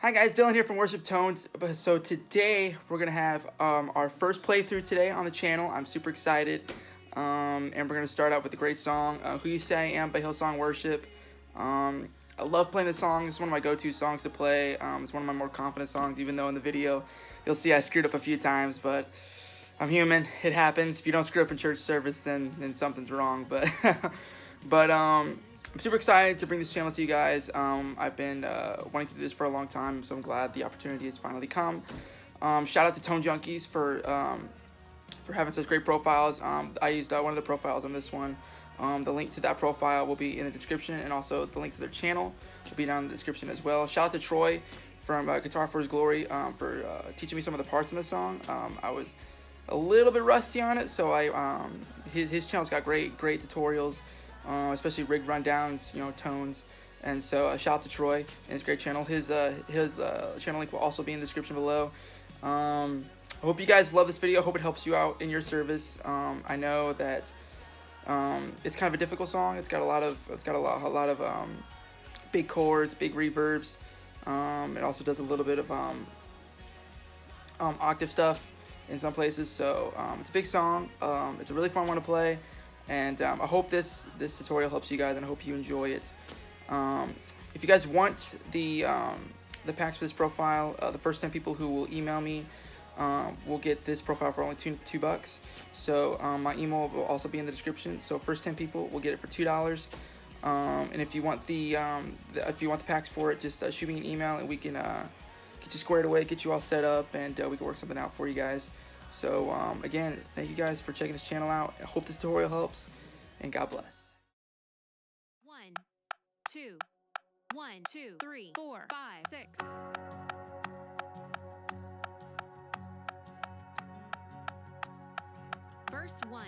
Hi guys, Dylan here from Worship Tones. So today we're gonna have our first playthrough today on the channel. I'm super excited, and we're gonna start out with a great song, "Who You Say I Am" by Hillsong Worship. I love playing this song. It's one of my go-to songs to play. It's one of my more confident songs, even though in the video you'll see I screwed up a few times, but I'm human. It happens. If you don't screw up in church service, then something's wrong. But I'm super excited to bring this channel to you guys. I've been wanting to do this for a long time, so I'm glad the opportunity has finally come. Shout out to ToneJunkies for having such great profiles. I used one of the profiles on this one. The link to that profile will be in the description, and also the link to their channel will be down in the description as well. Shout out to Troy from Guitar for His Glory for teaching me some of the parts in the song. I was a little bit rusty on it, so his channel's got great tutorials, especially rig rundowns, tones. And so shout out to Troy and his great channel. His channel link will also be in the description below. I hope you guys love this video. I hope it helps you out in your service. I know that it's kind of a difficult song. It's got a lot of big chords, big reverbs. It also does a little bit of octave stuff in some places. So it's a big song. It's a really fun one to play, and I hope this tutorial helps you guys, and I hope you enjoy it. If you guys want the packs for this profile, the first 10 people who will email me will get this profile for only $2. So my email will also be in the description. So first 10 people will get it for $2. And if you want the packs for it, just shoot me an email, and we can get you squared away, get you all set up, and we can work something out for you guys. So again, thank you guys for checking this channel out. I hope this tutorial helps, and God bless. 1, 2, 1, 2, 3, 4, 5, 6. Verse 1.